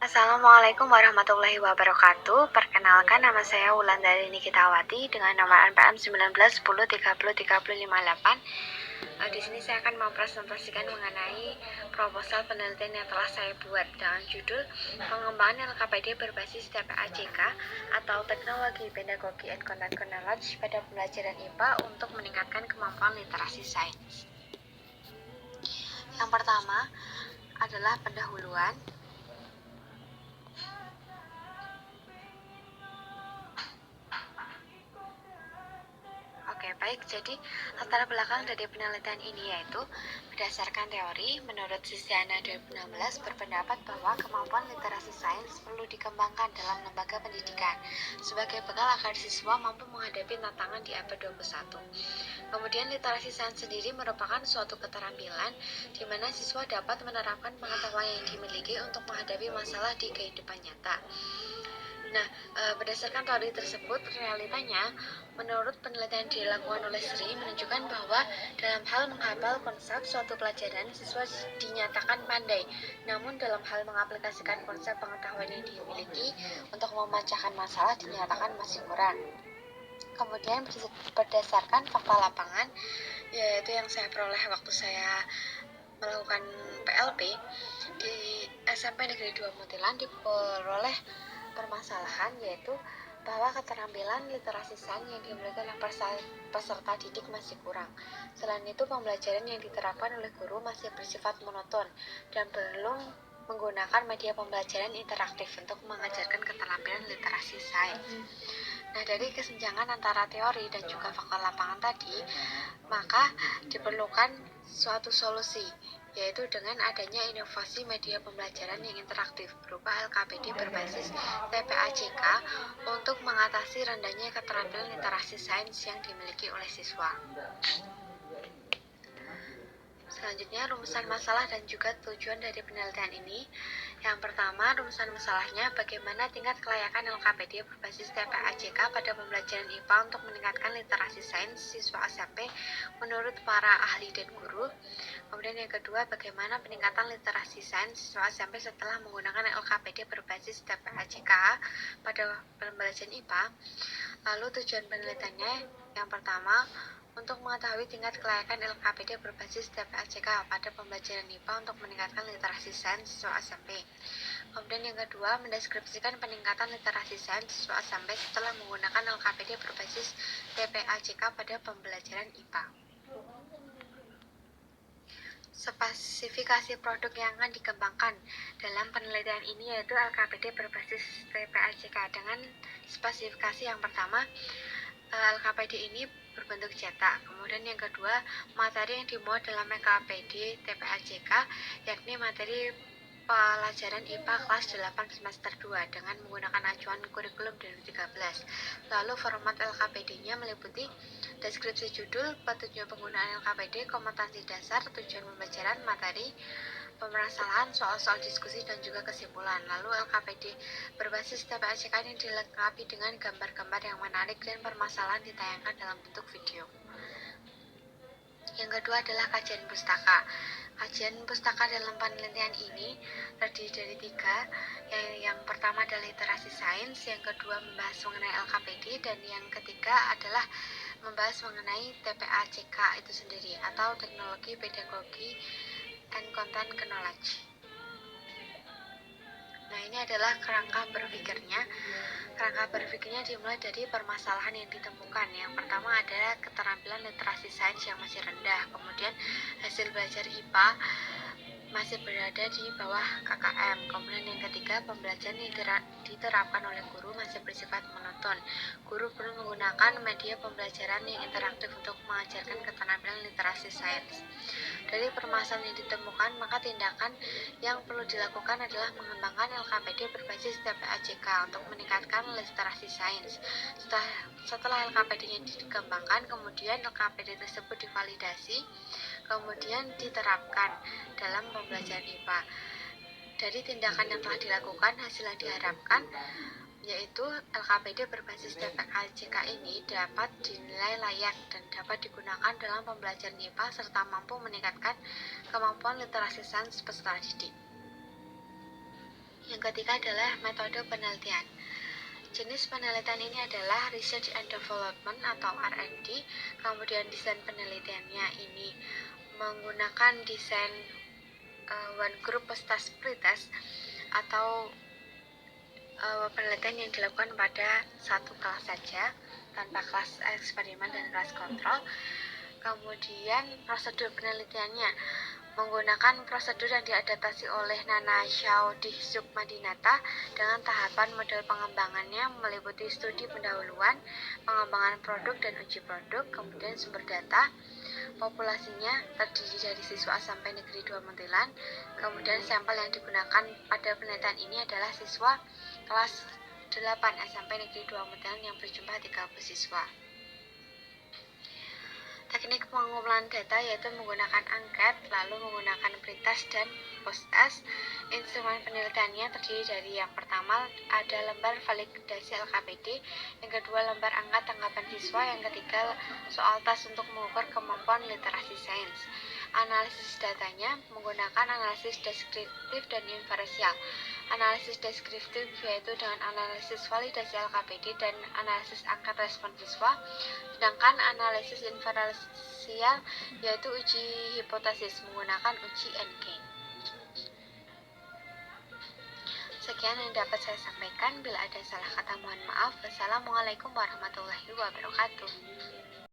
Assalamualaikum warahmatullahi wabarakatuh. Perkenalkan, nama saya Wulandari Nikitawati dengan nomor NPM 1910303058. Di sini saya akan mempresentasikan mengenai proposal penelitian yang telah saya buat dengan judul pengembangan LKPD berbasis TPA-JK atau Teknologi Pedagogi and Content Knowledge pada pembelajaran IPA untuk meningkatkan kemampuan literasi sains. Yang pertama adalah pendahuluan. Oke, baik. Jadi, latar belakang dari penelitian ini yaitu berdasarkan teori, menurut Sisiana 2016 berpendapat bahwa kemampuan literasi sains perlu dikembangkan dalam lembaga pendidikan sebagai bekal agar siswa mampu menghadapi tantangan di abad 21. Kemudian, literasi sains sendiri merupakan suatu keterampilan di mana siswa dapat menerapkan pengetahuan yang dimiliki untuk menghadapi masalah di kehidupan nyata. Nah, berdasarkan teori tersebut, realitanya, menurut penelitian dilakukan oleh Sri, menunjukkan bahwa dalam hal menghafal konsep suatu pelajaran, siswa dinyatakan pandai. Namun dalam hal mengaplikasikan konsep pengetahuan yang dimiliki untuk memecahkan masalah dinyatakan masih kurang. Kemudian berdasarkan fakta lapangan, yaitu yang saya peroleh waktu saya melakukan PLP di SMP Negeri 2 Muntilan, diperoleh permasalahan yaitu bahwa keterampilan literasi sains yang dimiliki oleh peserta didik masih kurang. Selain itu, pembelajaran yang diterapkan oleh guru masih bersifat monoton dan belum menggunakan media pembelajaran interaktif untuk mengajarkan keterampilan literasi sains. Nah, dari kesenjangan antara teori dan juga fakta lapangan tadi, maka diperlukan suatu solusi, yaitu dengan adanya inovasi media pembelajaran yang interaktif berupa LKPD berbasis TPA-JK untuk mengatasi rendahnya keterampilan literasi sains yang dimiliki oleh siswa. Selanjutnya, rumusan masalah dan juga tujuan dari penelitian ini. Yang pertama, rumusan masalahnya bagaimana tingkat kelayakan LKPD berbasis TPA-JK pada pembelajaran IPA untuk meningkatkan literasi sains siswa SMP menurut para ahli dan guru. Kemudian yang kedua, bagaimana peningkatan literasi sains siswa SMP setelah menggunakan LKPD berbasis TPA-JK pada pembelajaran IPA. Lalu tujuan penelitiannya, yang pertama, untuk mengetahui tingkat kelayakan LKPD berbasis TPA-JK pada pembelajaran IPA untuk meningkatkan literasi sains siswa SMP. Kemudian yang kedua, mendeskripsikan peningkatan literasi sains siswa SMP setelah menggunakan LKPD berbasis TPA-JK pada pembelajaran IPA. Spesifikasi produk yang akan dikembangkan dalam penelitian ini yaitu LKPD berbasis TPA-JK dengan spesifikasi yang pertama, LKPD ini berbentuk cetak. Kemudian yang kedua, materi yang dimuat dalam LKPD TPA-JK yakni materi pelajaran IPA kelas 8 semester 2 dengan menggunakan acuan kurikulum 2013. Lalu format LKPD-nya meliputi deskripsi judul, petunjuk penggunaan LKPD, kompetensi dasar, tujuan pembelajaran, materi, pemermasalahan, soal-soal diskusi, dan juga kesimpulan. Lalu LKPD berbasis TPA-JK ini dilengkapi dengan gambar-gambar yang menarik dan permasalahan ditayangkan dalam bentuk video. Yang kedua adalah kajian pustaka. Kajian pustaka dalam penelitian ini terdiri dari 3. Yang pertama adalah literasi sains, yang kedua membahas mengenai LKPD, dan yang ketiga adalah membahas mengenai TPA-JK itu sendiri atau Teknologi Pedagogi and Content Knowledge. Nah, ini adalah kerangka berpikirnya. Kerangka berpikirnya dimulai dari permasalahan yang ditemukan. Yang pertama adalah keterampilan literasi sains yang masih rendah. Kemudian hasil belajar IPA masih berada di bawah KKM. Kemudian yang ketiga, pembelajaran yang diterapkan oleh guru masih bersifat monoton. Guru perlu menggunakan media pembelajaran yang interaktif untuk mengajarkan keterampilan literasi sains. Dari permasalahan yang ditemukan, maka tindakan yang perlu dilakukan adalah mengembangkan LKPD berbasis TPA-JK untuk meningkatkan literasi sains. Setelah LKPD-nya dikembangkan, kemudian LKPD tersebut divalidasi, kemudian diterapkan dalam pembelajaran IPA. Dari tindakan yang telah dilakukan, hasil yang diharapkan yaitu LKPD berbasis TPA-JK ini dapat dinilai layak dan dapat digunakan dalam pembelajaran IPA serta mampu meningkatkan kemampuan literasi sains peserta didik. Yang ketiga adalah metode penelitian. Jenis penelitian ini adalah Research and Development atau R&D. Kemudian desain penelitiannya ini menggunakan desain one group post test pretest atau penelitian yang dilakukan pada satu kelas saja tanpa kelas eksperimen dan kelas kontrol. Kemudian prosedur penelitiannya menggunakan prosedur yang diadaptasi oleh Nana Xiao di Sukmadinata dengan tahapan model pengembangannya meliputi studi pendahuluan, pengembangan produk dan uji produk, kemudian sumber data. Populasinya terdiri dari siswa sampai negeri 2 Muntilan. Kemudian sampel yang digunakan pada penelitian ini adalah siswa kelas 8 SMP negeri 2 Muntilan yang berjumlah 30 siswa. Teknik pengumpulan data yaitu menggunakan angket, lalu menggunakan pretest dan post-test. Instrumen penelitiannya terdiri dari yang pertama ada lembar validasi LKPD, yang kedua lembar angka tanggapan siswa, yang ketiga soal tes untuk mengukur kemampuan literasi sains. Analisis datanya menggunakan analisis deskriptif dan inferensial. Analisis deskriptif yaitu dengan analisis validasi LKPD dan analisis angka respon siswa, sedangkan analisis inferensial yaitu uji hipotesis menggunakan uji NG. Sekian yang dapat saya sampaikan. Bila ada salah kata mohon maaf. Wassalamualaikum warahmatullahi wabarakatuh.